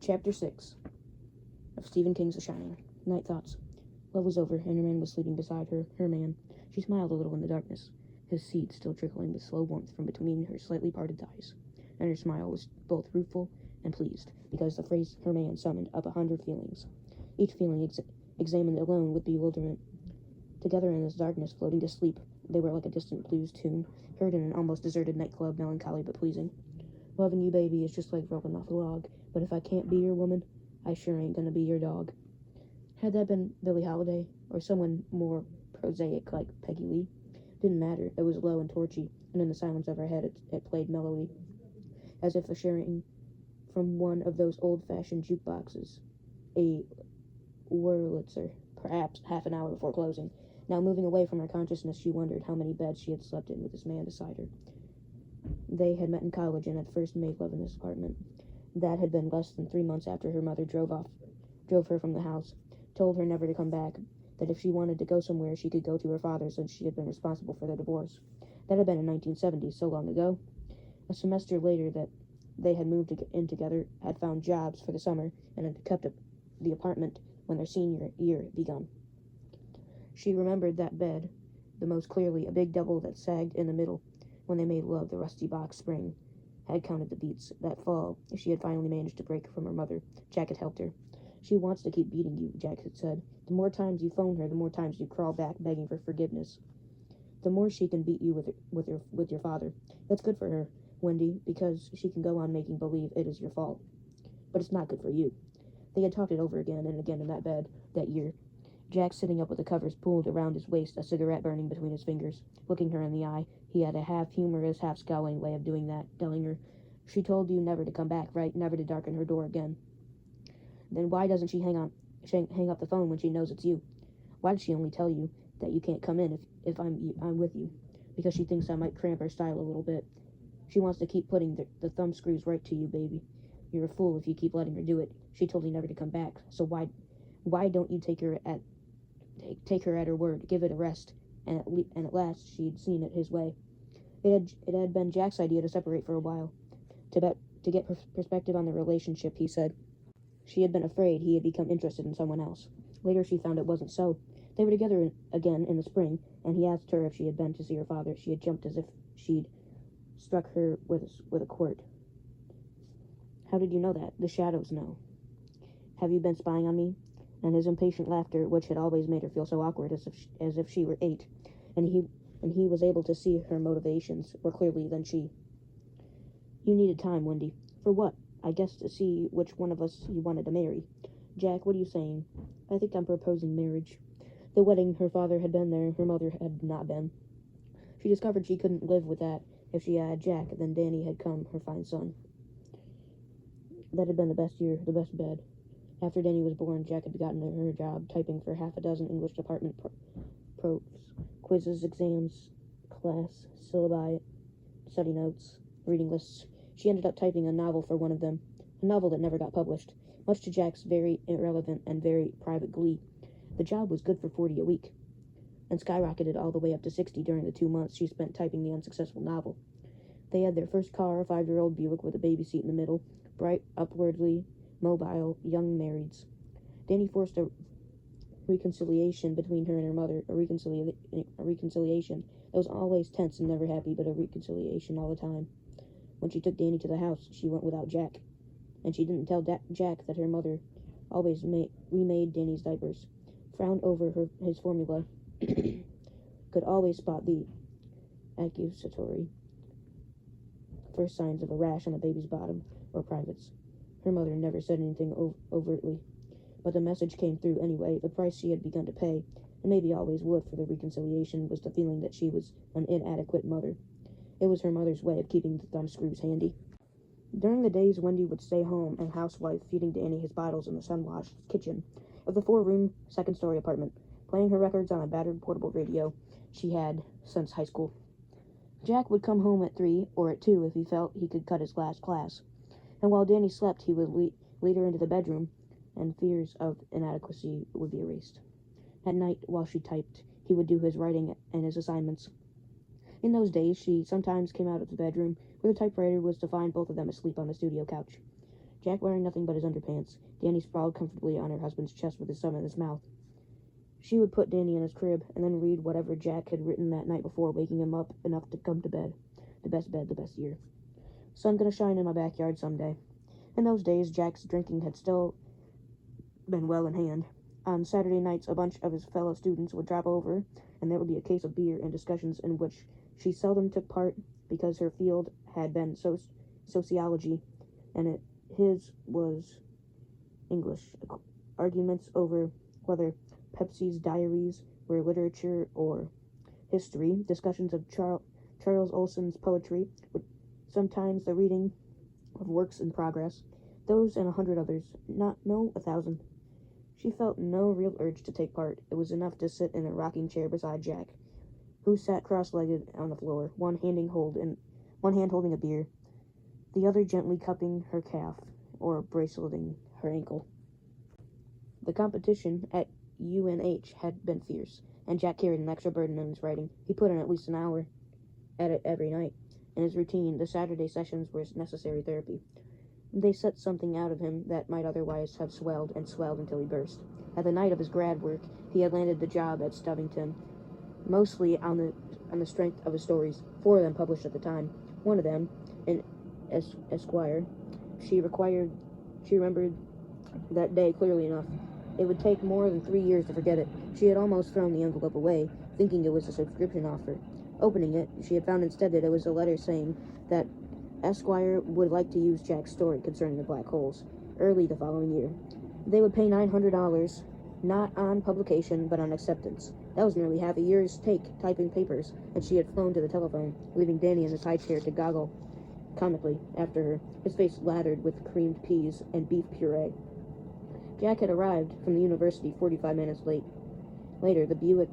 Chapter 6 of Stephen King's The Shining. Night thoughts. Love was over, and her man was sleeping beside her man. She smiled a little in the darkness, his seed still trickling with slow warmth from between her slightly parted thighs. And her smile was both rueful and pleased, because the phrase her man summoned up 100 feelings, each feeling examined alone with bewilderment. Together in this darkness, floating to sleep, they were like a distant blues tune, heard in an almost deserted nightclub, melancholy but pleasing. Loving you, baby, is just like rolling off a log, but if I can't be your woman, I sure ain't gonna be your dog. Had that been Billie Holiday, or someone more prosaic like Peggy Lee? Didn't matter. It was low and torchy, and in the silence of her head it played mellowly, as if the sharing from one of those old-fashioned jukeboxes. A Wurlitzer, perhaps half an hour before closing. Now moving away from her consciousness, she wondered how many beds she had slept in with this man beside her. They had met in college and had first made love in his apartment. That had been less than 3 months after her mother drove her from the house, told her never to come back, that if she wanted to go somewhere she could go to her father since she had been responsible for their divorce. That had been in 1970, so long ago. A semester later that they had moved in together, had found jobs for the summer, and had kept the apartment when their senior year begun. She remembered that bed the most clearly, a big double that sagged in the middle. When they made love, the rusty box spring had counted the beats. That fall, she had finally managed to break from her mother. Jack had helped her. She wants to keep beating you, Jack had said. The more times you phone her, the more times you crawl back begging for forgiveness. The more she can beat you with your father. That's good for her, Wendy, because she can go on making believe it is your fault. But it's not good for you. They had talked it over again and again in that bed that year. Jack sitting up with the covers pulled around his waist, a cigarette burning between his fingers, looking her in the eye. He had a half-humorous, half-scowling way of doing that, telling her, "She told you never to come back, right? Never to darken her door again." Then why doesn't she hang up the phone when she knows it's you? Why does she only tell you that you can't come in if I'm with you? Because she thinks I might cramp her style a little bit. She wants to keep putting the thumb screws right to you, baby. You're a fool if you keep letting her do it. She told you never to come back, so why don't you take her at her word, give it a rest? And at last she'd seen it his way. It had been Jack's idea to separate for a while, to get perspective on the relationship, he said. She had been afraid he had become interested in someone else. Later she found it wasn't so. They were together again in the spring, and he asked her if she had been to see her father. She had jumped as if she'd struck her with a quirt. "How did you know that?" "The shadows know." "Have you been spying on me?" And his impatient laughter, which had always made her feel so awkward, as if she were 8, and he was able to see her motivations more clearly than she. "You needed time, Wendy." "For what?" "I guess to see which one of us you wanted to marry." "Jack, what are you saying?" "I think I'm proposing marriage." The wedding, her father had been there, her mother had not been. She discovered she couldn't live with that. If she had Jack, then Danny had come, her fine son. That had been the best year, the best bed. After Danny was born, Jack had gotten her job typing for half a dozen English department probes, quizzes, exams, class, syllabi, study notes, reading lists. She ended up typing a novel for one of them, a novel that never got published, much to Jack's very irrelevant and very private glee. The job was good for $40 a week, and skyrocketed all the way up to $60 during the 2 months she spent typing the unsuccessful novel. They had their first car, a 5-year-old Buick with a baby seat in the middle, bright, upwardly mobile, young marrieds. Danny forced a reconciliation between her and her mother, a reconciliation that was always tense and never happy, but a reconciliation all the time. When she took Danny to the house, she went without Jack, and she didn't tell Jack that her mother always remade Danny's diapers, frowned over his formula, could always spot the accusatory first signs of a rash on the baby's bottom or privates. Her mother never said anything overtly, but the message came through anyway. The price she had begun to pay, and maybe always would, for the reconciliation was the feeling that she was an inadequate mother. It was her mother's way of keeping the thumbscrews handy. During the days Wendy would stay home and housewife, feeding Danny his bottles in the sun-washed kitchen of the 4-room, second-story apartment, playing her records on a battered portable radio she had since high school. Jack would come home at 3 or at 2 if he felt he could cut his last class, and while Danny slept he would lead her into the bedroom, and fears of inadequacy would be erased. At night, while she typed, he would do his writing and his assignments. In those days, she sometimes came out of the bedroom where the typewriter was to find both of them asleep on the studio couch. Jack wearing nothing but his underpants. Danny sprawled comfortably on her husband's chest with his thumb in his mouth. She would put Danny in his crib and then read whatever Jack had written that night before, waking him up enough to come to bed. The best year. Sun gonna shine in my backyard someday. In those days, Jack's drinking had still been well in hand. On Saturday nights, a bunch of his fellow students would drop over, and there would be a case of beer and discussions in which she seldom took part because her field had been sociology, and his was English. Arguments over whether Pepys's diaries were literature or history, discussions of Charles Olson's poetry, sometimes the reading of works in progress, those and 100 others, 1,000. She felt no real urge to take part. It was enough to sit in a rocking chair beside Jack, who sat cross-legged on the floor, one hand holding a beer, the other gently cupping her calf or braceleting her ankle. The competition at UNH had been fierce, and Jack carried an extra burden in his writing. He put in at least an hour at it every night. In his routine, the Saturday sessions were necessary therapy. They set something out of him that might otherwise have swelled and swelled until he burst. At the night of his grad work, he had landed the job at Stubbington, mostly on the strength of his stories, 4 of them published at the time. One of them, in Esquire, she remembered that day clearly enough. It would take more than 3 years to forget it. She had almost thrown the envelope away, thinking it was a subscription offer. Opening it, she had found instead that it was a letter saying that Esquire would like to use Jack's story concerning the black holes early the following year. They would pay $900, not on publication, but on acceptance. That was nearly half a year's take typing papers, and she had flown to the telephone, leaving Danny in his high chair to goggle comically after her, his face lathered with creamed peas and beef puree. Jack had arrived from the university 45 minutes later, the Buick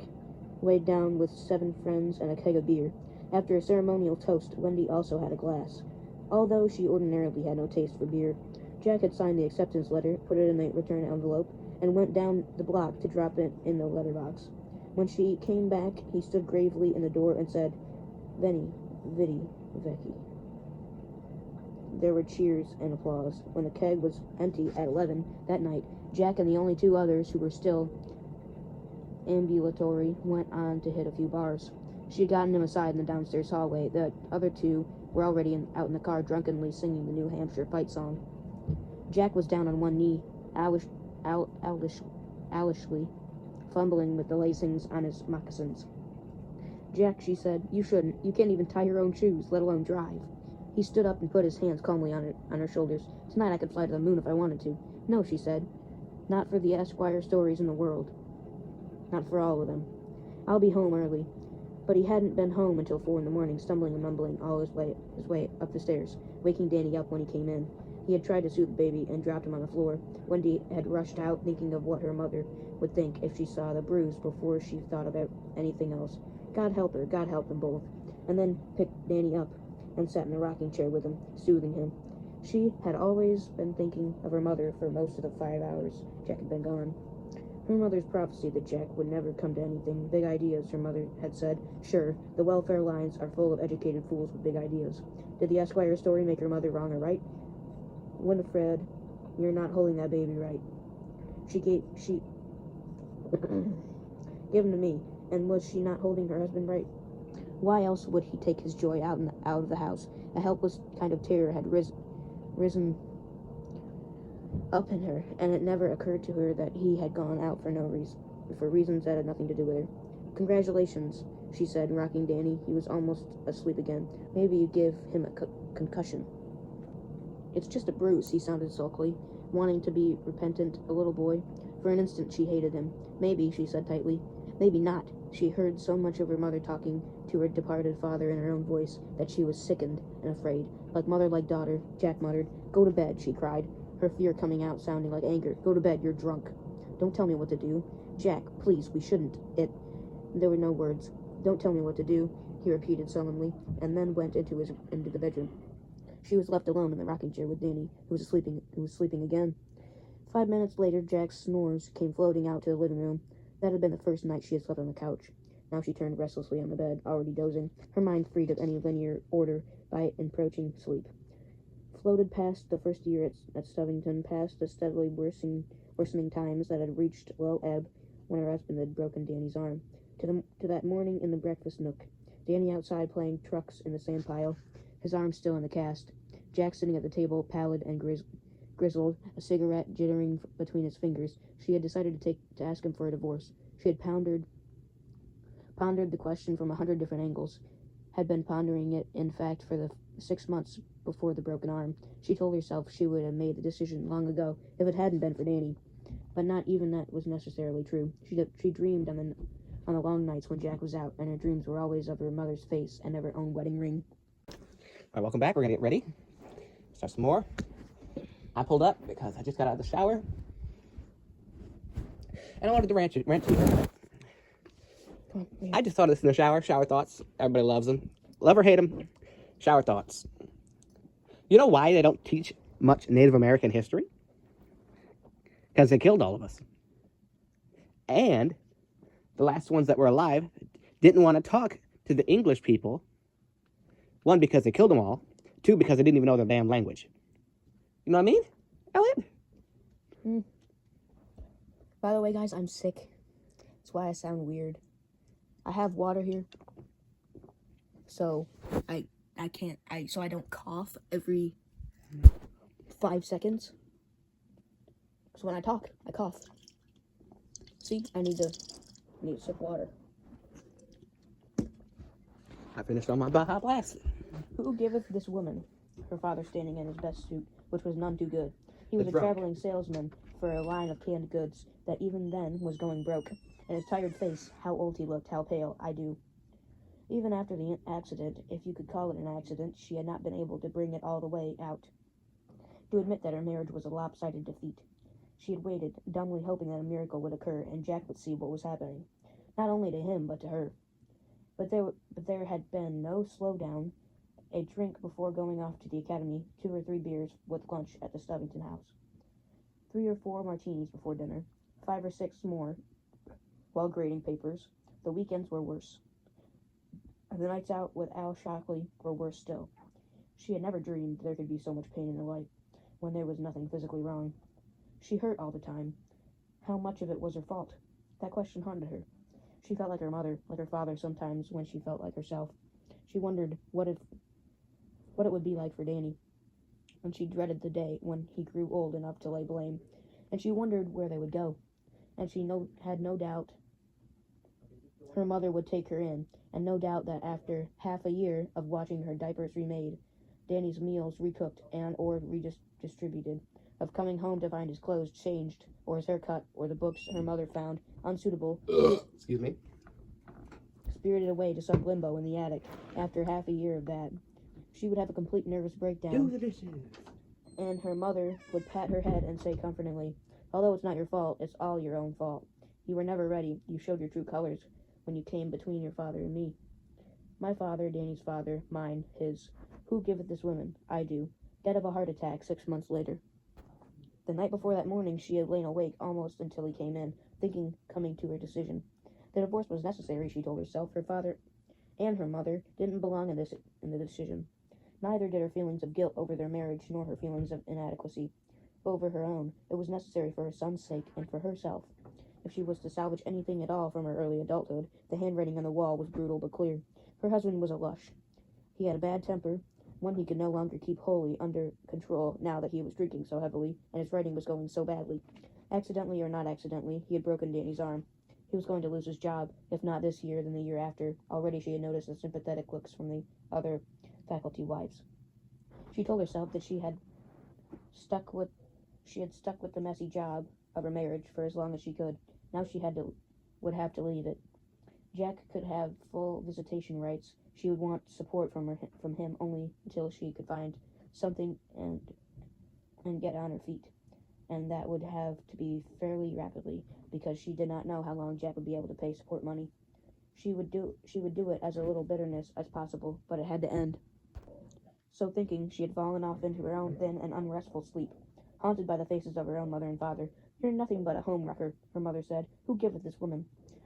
weighed down with 7 friends and a keg of beer. After a ceremonial toast, Wendy also had a glass. Although she ordinarily had no taste for beer, Jack had signed the acceptance letter, put it in the return envelope, and went down the block to drop it in the letterbox. When she came back, he stood gravely in the door and said, "Veni, vidi, vici." There were cheers and applause. When the keg was empty at 11 that night, Jack and the only 2 others who were still ambulatory went on to hit a few bars. She had gotten him aside in the downstairs hallway. The other 2 were already out in the car, drunkenly singing the New Hampshire fight song. Jack was down on one knee, owlishly, fumbling with the lacings on his moccasins. "Jack," she said, "you shouldn't. You can't even tie your own shoes, let alone drive." He stood up and put his hands calmly on her shoulders. "Tonight I could fly to the moon if I wanted to." "No," she said. "Not for the Esquire stories in the world. Not for all of them. I'll be home early." But he hadn't been home until 4 in the morning, stumbling and mumbling all his way up the stairs, waking Danny up when he came in. He had tried to soothe the baby and dropped him on the floor. Wendy had rushed out, thinking of what her mother would think if she saw the bruise before she thought about anything else. God help her, God help them both. And then picked Danny up and sat in the rocking chair with him, soothing him. She had always been thinking of her mother for most of the 5 hours Jack had been gone. Her mother's prophecy that Jack would never come to anything. Big ideas, her mother had said. Sure, the welfare lines are full of educated fools with big ideas. Did the Esquire story make her mother wrong or right? "Winifred, you're not holding that baby right." She gave him to me, and was she not holding her husband right? Why else would he take his joy out of the house? A helpless kind of terror had risen up in her, and it never occurred to her that he had gone out for reasons that had nothing to do with her. "Congratulations," she said, rocking Danny. He was almost asleep again. "Maybe you give him a concussion." "It's just a bruise," he sounded sulkily, wanting to be repentant, a little boy. For an instant she hated him. "Maybe," she said tightly. "Maybe not." She heard so much of her mother talking to her departed father in her own voice that she was sickened and afraid. Like mother, like daughter, Jack muttered. "Go to bed," she cried, her fear coming out sounding like anger. "Go to bed, you're drunk." "Don't tell me what to do." "Jack, please, we shouldn't. There were no words. "Don't tell me what to do," he repeated sullenly, and then went into the bedroom. She was left alone in the rocking chair with Danny, who was sleeping again. 5 minutes later, Jack's snores came floating out to the living room. That had been the first night she had slept on the couch. Now she turned restlessly on the bed, already dozing, her mind freed of any linear order by encroaching sleep. floated past the first year at Stubbington, past the steadily worsening times that had reached low ebb when her husband had broken Danny's arm, to that morning in the breakfast nook. Danny outside playing trucks in the sand pile, his arm still in the cast. Jack sitting at the table, pallid and grizzled, a cigarette jittering between his fingers. She had decided to ask him for a divorce. She had pondered the question from 100 different angles, had been pondering it, in fact, for the 6 months before the broken arm. She told herself she would have made the decision long ago if it hadn't been for Danny. But not even that was necessarily true. She dreamed on the long nights when Jack was out, and her dreams were always of her mother's face and of her own wedding ring. All right, welcome back. We're going to get ready. Start some more. I pulled up because I just got out of the shower. And I wanted to rant to you. I just thought of this in the shower. Shower thoughts. Everybody loves them. Love or hate them. Shower thoughts. You know why they don't teach much Native American history? Because they killed all of us. And the last ones that were alive didn't want to talk to the English people. One, because they killed them all. Two, because they didn't even know their damn language. You know what I mean, Elliot? By the way, guys, I'm sick. That's why I sound weird. I have water here, so I don't cough every 5 seconds. So when I talk, I cough. See, I need a sip of water. I finished on my Baja Blast. Who giveth this woman? Her father standing in his best suit, which was none too good. He was a traveling salesman for a line of canned goods that even then was going broke. And his tired face, how old he looked, how pale, I do. Even after the accident, if you could call it an accident, she had not been able to bring it all the way out. To admit that her marriage was a lopsided defeat. She had waited, dumbly hoping that a miracle would occur and Jack would see what was happening. Not only to him, but to her. But there had been no slowdown. A drink before going off to the academy, 2 or 3 beers with lunch at the Stubbington house. 3 or 4 martinis before dinner, 5 or 6 more while grading papers. The weekends were worse. The nights out with Al Shockley were worse still. She had never dreamed there could be so much pain in her life, when there was nothing physically wrong. She hurt all the time. How much of it was her fault? That question haunted her. She felt like her mother, like her father sometimes when she felt like herself. She wondered what it would be like for Danny, and she dreaded the day when he grew old enough to lay blame, and she wondered where they would go, and she had no doubt her mother would take her in, and no doubt that after half a year of watching her diapers remade, Danny's meals recooked and or redistributed, of coming home to find his clothes changed, or his hair cut, or the books her mother found unsuitable, Excuse me. spirited away to some limbo in the attic. After half a year of that, she would have a complete nervous breakdown, and her mother would pat her head and say comfortingly, "Although it's not your fault, it's all your own fault. You were never ready. You showed your true colors when you came between your father and me." My father, Danny's father, mine, his. Who giveth this woman? I do. Dead of a heart attack 6 months later. The night before that morning, she had lain awake almost until he came in, coming to her decision. The divorce was necessary, she told herself. Her father and her mother didn't belong in the decision. Neither did her feelings of guilt over their marriage, nor her feelings of inadequacy over her own. It was necessary for her son's sake and for herself. If she was to salvage anything at all from her early adulthood, the handwriting on the wall was brutal but clear. Her husband was a lush. He had a bad temper, one he could no longer keep wholly under control now that he was drinking so heavily, and his writing was going so badly. Accidentally or not accidentally, he had broken Danny's arm. He was going to lose his job, if not this year, then the year after. Already she had noticed the sympathetic looks from the other faculty wives. She told herself that she had stuck with the messy job of her marriage for as long as she could. Now she would have to leave it. Jack could have full visitation rights. She would want support from him only until she could find something and get on her feet. And that would have to be fairly rapidly, because she did not know how long Jack would be able to pay support money. She would do it as a little bitterness as possible, but it had to end. So thinking, she had fallen off into her own thin and unrestful sleep, haunted by the faces of her own mother and father. "You're nothing but a home wrecker," her mother said. "Who giveth this woman?"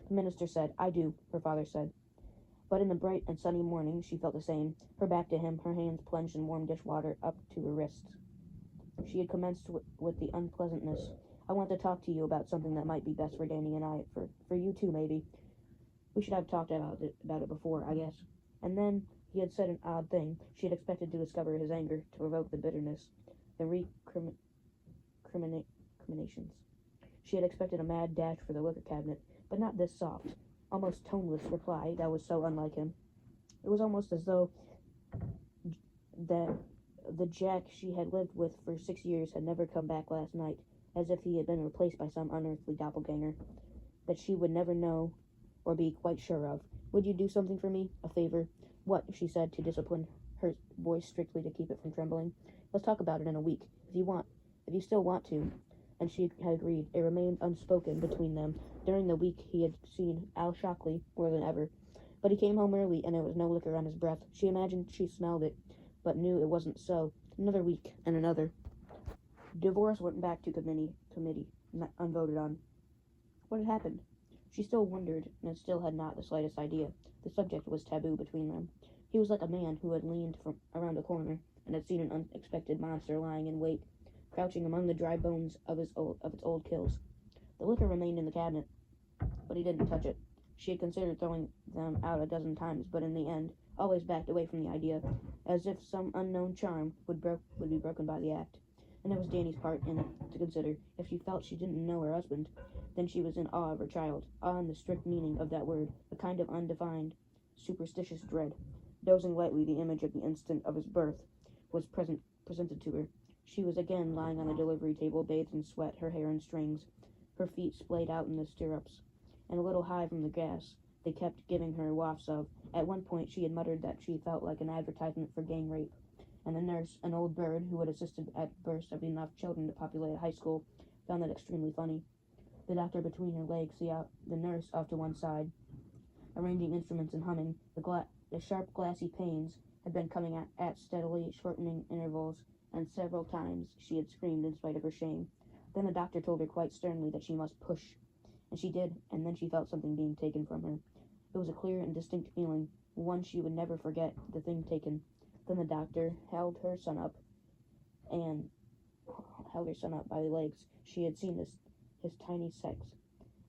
The minister said, "I do," her father said. But in the bright and sunny morning, she felt the same. Her back to him, her hands plunged in warm dish water up to her wrists. She had commenced with the unpleasantness. I want to talk to you about something that might be best for Danny and I, for you too, maybe. We should have talked about it before, I guess. And then he had said an odd thing. She had expected to discover his anger, to provoke the bitterness, the recriminations. She had expected a mad dash for the liquor cabinet, but not this soft, almost toneless reply that was so unlike him. It was almost as though that the Jack she had lived with for 6 years had never come back last night, as if he had been replaced by some unearthly doppelganger that she would never know or be quite sure of. Would you do something for me? A favor? What? She said, to discipline her voice strictly to keep it from trembling. Let's talk about it in a week, if you still want to. And she had agreed. It remained unspoken between them. During the week he had seen Al Shockley more than ever. But he came home early, and there was no liquor on his breath. She imagined she smelled it, but knew it wasn't so. Another week, and another. Divorce went back to committee, unvoted on. What had happened? She still wondered, and still had not the slightest idea. The subject was taboo between them. He was like a man who had leaned from around a corner and had seen an unexpected monster lying in wait, crouching among the dry bones of its old kills. The liquor remained in the cabinet, but he didn't touch it. She had considered throwing them out a dozen times, but in the end, always backed away from the idea, as if some unknown charm would be broken by the act. And it was Danny's part in it to consider. If she felt she didn't know her husband, then she was in awe of her child, awe in the strict meaning of that word, a kind of undefined, superstitious dread. Dozing lightly, the image of the instant of his birth was presented to her. She was again lying on the delivery table, bathed in sweat, her hair in strings, her feet splayed out in the stirrups, and a little high from the gas they kept giving her wafts of. At one point she had muttered that she felt like an advertisement for gang rape, and the nurse, an old bird who had assisted at births of enough children to populate a high school, found that extremely funny. The doctor between her legs, the nurse off to one side, arranging instruments and humming. The sharp, glassy pains had been coming at steadily shortening intervals, and several times she had screamed in spite of her shame. Then the doctor told her quite sternly that she must push, and she did, and then she felt something being taken from her. It was a clear and distinct feeling, one she would never forget, the thing taken. Then the doctor held her son up by the legs. She had seen his tiny sex,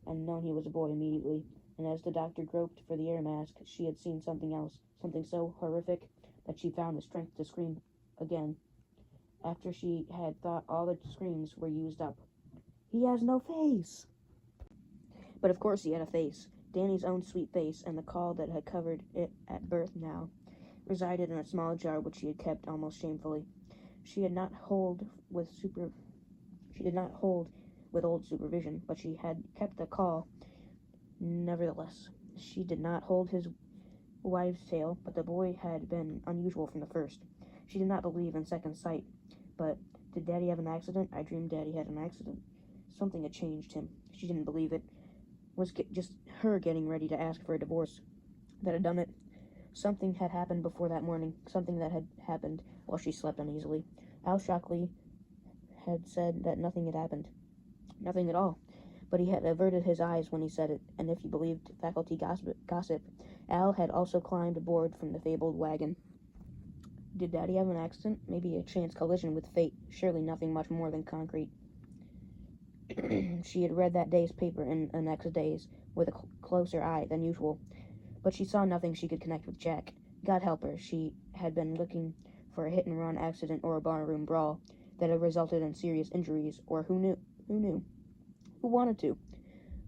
and known he was a boy immediately. And as the doctor groped for the air mask, she had seen something else, something so horrific that she found the strength to scream again, after she had thought all the screams were used up. He has no face! But of course he had a face. Danny's own sweet face, and the caul that had covered it at birth now resided in a small jar which she had kept almost shamefully. She did not hold with old supervision, but she had kept the caul nevertheless. She did not hold his wives' tale, but the boy had been unusual from the first. She did not believe in second sight, but did Daddy have an accident? I dreamed Daddy had an accident. Something had changed him. She didn't believe it. Was just her getting ready to ask for a divorce that had done it. Something had happened before that morning, something that had happened while she slept uneasily. Al Shockley had said that nothing had happened. Nothing at all. But he had averted his eyes when he said it, and if you believed faculty gossip, Al had also climbed aboard from the fabled wagon. Did Daddy have an accident? Maybe a chance collision with fate. Surely nothing much more than concrete. She had read that day's paper in the next days with a closer eye than usual, but she saw nothing she could connect with Jack. God help her, she had been looking for a hit-and-run accident or a barroom brawl that had resulted in serious injuries, or who knew? Who wanted to?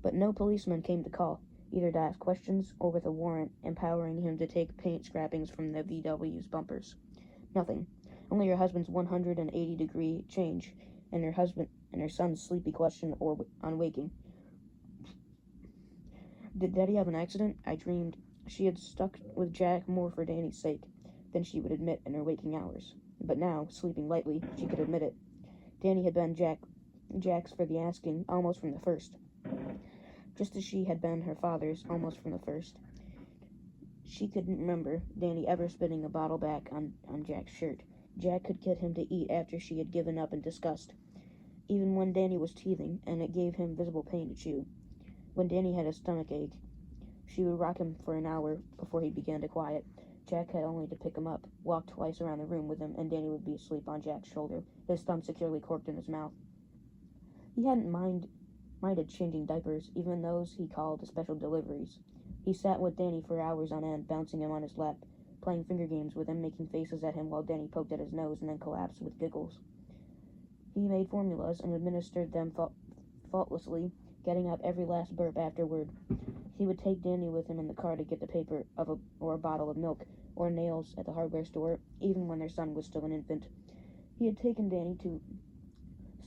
But no policeman came to call, either to ask questions or with a warrant empowering him to take paint scrapings from the VW's bumpers. Nothing. Only her husband's 180-degree change, and her son's sleepy question on waking. Did Daddy have an accident? I dreamed she had stuck with Jack more for Danny's sake than she would admit in her waking hours. But now, sleeping lightly, she could admit it. Danny had been Jack's for the asking, almost from the first. Just as she had been her father's, almost from the first. She couldn't remember Danny ever spitting a bottle back on Jack's shirt. Jack could get him to eat after she had given up in disgust, even when Danny was teething, and it gave him visible pain to chew. When Danny had a stomach ache, She would rock him for an hour before he began to quiet. Jack had only to pick him up, walk twice around the room with him, and Danny would be asleep on Jack's shoulder, his thumb securely corked in his mouth. He hadn't minded changing diapers, even those he called special deliveries. He sat with Danny for hours on end, bouncing him on his lap, playing finger games with him, making faces at him while Danny poked at his nose and then collapsed with giggles. He made formulas and administered them faultlessly, getting up every last burp afterward. He would take Danny with him in the car to get the paper or a bottle of milk, or nails at the hardware store, even when their son was still an infant. He had taken Danny to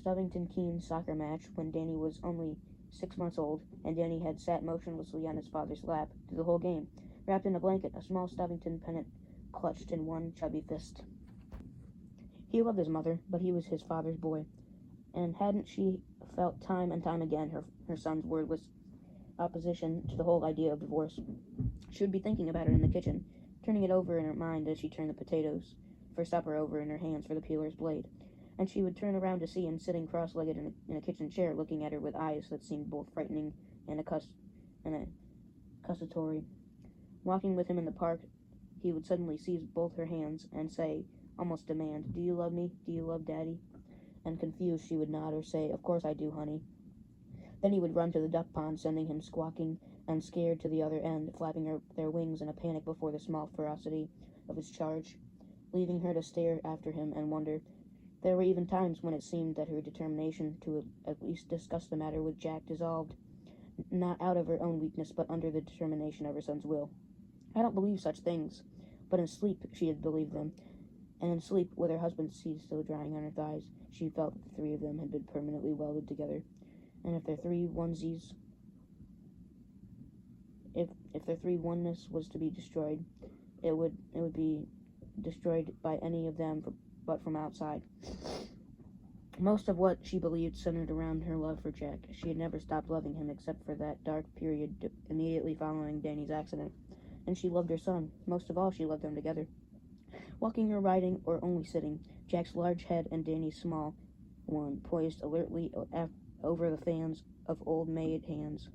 Stubbington Keene's soccer match when Danny was only 6 months old, and Danny had sat motionlessly on his father's lap through the whole game, wrapped in a blanket, a small Stubbington pennant clutched in one chubby fist. He loved his mother, but he was his father's boy, and hadn't she felt time and time again her son's wordless opposition to the whole idea of divorce? She would be thinking about it in the kitchen, turning it over in her mind as she turned the potatoes for supper over in her hands for the peeler's blade, and she would turn around to see him sitting cross-legged in a kitchen chair, looking at her with eyes that seemed both frightening and accusatory. Walking with him in the park, he would suddenly seize both her hands and say, almost demand, "Do you love me? Do you love Daddy?" And confused, she would nod or say, "Of course I do, honey." Then he would run to the duck pond, sending him squawking and scared to the other end, flapping their wings in a panic before the small ferocity of his charge, leaving her to stare after him and wonder. There were even times when it seemed that her determination to at least discuss the matter with Jack dissolved, not out of her own weakness, but under the determination of her son's will. I don't believe such things, but in sleep she had believed them, and in sleep, with her husband's seed still drying on her thighs, she felt that the three of them had been permanently welded together, and if their three onesies, if their three oneness was to be destroyed, it would be destroyed by any of them but from outside. Most of what she believed centered around her love for Jack. She had never stopped loving him except for that dark period immediately following Danny's accident, and she loved her son. Most of all, she loved them together. Walking or riding, or only sitting, Jack's large head and Danny's small one poised alertly over the fans of old-maid hands,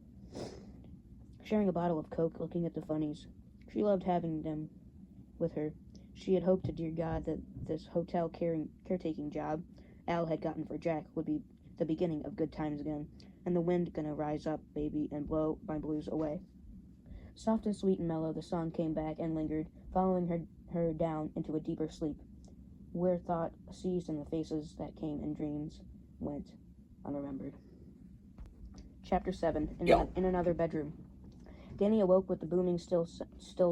sharing a bottle of Coke, looking at the funnies. She loved having them with her. She had hoped to dear God that this hotel caretaking job Al had gotten for Jack would be the beginning of good times again, and the wind gonna rise up, baby, and blow my blues away. Soft and sweet and mellow, the song came back and lingered, following her down into a deeper sleep, where thought seized in the faces that came in dreams went unremembered. Chapter 7. In another bedroom. Danny awoke with the booming still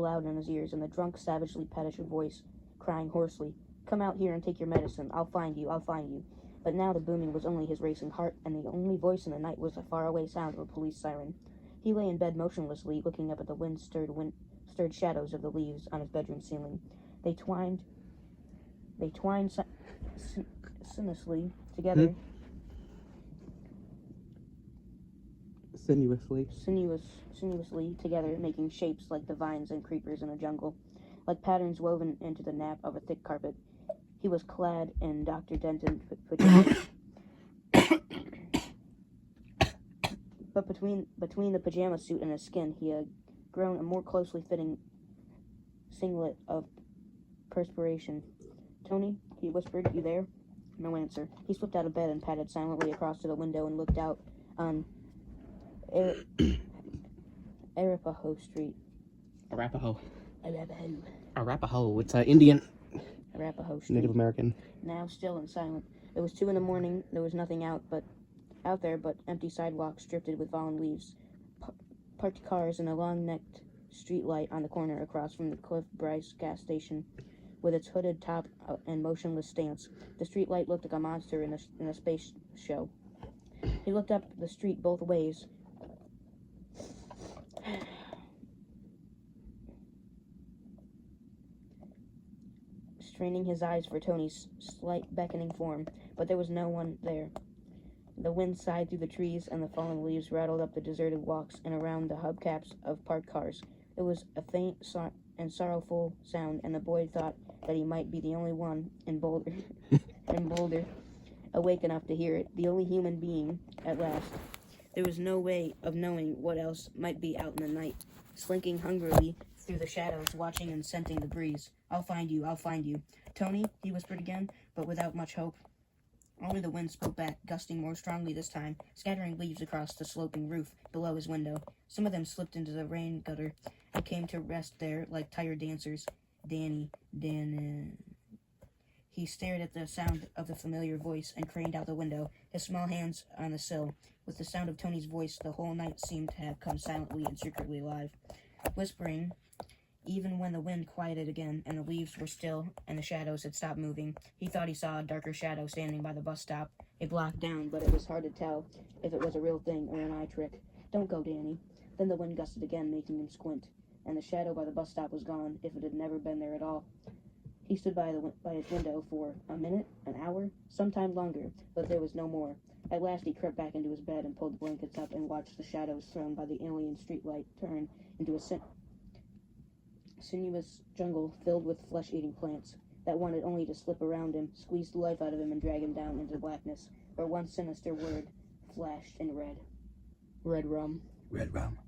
loud in his ears, and the drunk, savagely pettish voice crying hoarsely, "Come out here and take your medicine. I'll find you. I'll find you." But now the booming was only his racing heart, and the only voice in the night was the faraway sound of a police siren. He lay in bed motionlessly, looking up at the wind-stirred shadows of the leaves on his bedroom ceiling. They twined sinuously together. Sinuously together, making shapes like the vines and creepers in a jungle, like patterns woven into the nap of a thick carpet. He was clad in Dr. Denton pajamas. But between the pajama suit and his skin, he had grown a more closely fitting singlet of perspiration. "Tony," he whispered, "you there?" No answer. He slipped out of bed and padded silently across to the window and looked out on Arapahoe Street. Arapahoe. Arapahoe. It's Indian. Arapahoe Street. Native American. Now still and silent. It was 2 a.m. There was nothing out there but empty sidewalks drifted with fallen leaves, parked cars, and a long-necked street light on the corner across from the Cliff Bryce gas station, with its hooded top and motionless stance. The street light looked like a monster in a space show. He looked up the street both ways, straining his eyes for Tony's slight beckoning form, but there was no one there. The wind sighed through the trees, and the falling leaves rattled up the deserted walks and around the hubcaps of parked cars. It was a faint and sorrowful sound, and the boy thought that he might be the only one in Boulder awake enough to hear it, the only human being, at last. There was no way of knowing what else might be out in the night. Slinking hungrily through the shadows, watching and scenting the breeze. I'll find you, I'll find you. Tony, he whispered again, but without much hope. Only the wind spoke back, gusting more strongly this time, scattering leaves across the sloping roof below his window. Some of them slipped into the rain gutter and came to rest there like tired dancers. Dan. He stared at the sound of the familiar voice and craned out the window, his small hands on the sill. With the sound of Tony's voice, the whole night seemed to have come silently and secretly alive. Whispering, even when the wind quieted again and the leaves were still and the shadows had stopped moving, he thought he saw a darker shadow standing by the bus stop. It blocked down, but it was hard to tell if it was a real thing or an eye trick. Don't go, Danny. Then the wind gusted again, making him squint, and the shadow by the bus stop was gone, if it had never been there at all. He stood by his window for a minute, an hour, sometime longer, but there was no more. At last he crept back into his bed and pulled the blankets up and watched the shadows thrown by the alien streetlight turn into a sinuous jungle filled with flesh-eating plants that wanted only to slip around him, squeeze the life out of him, and drag him down into blackness, where one sinister word flashed in red. Red rum. Red rum.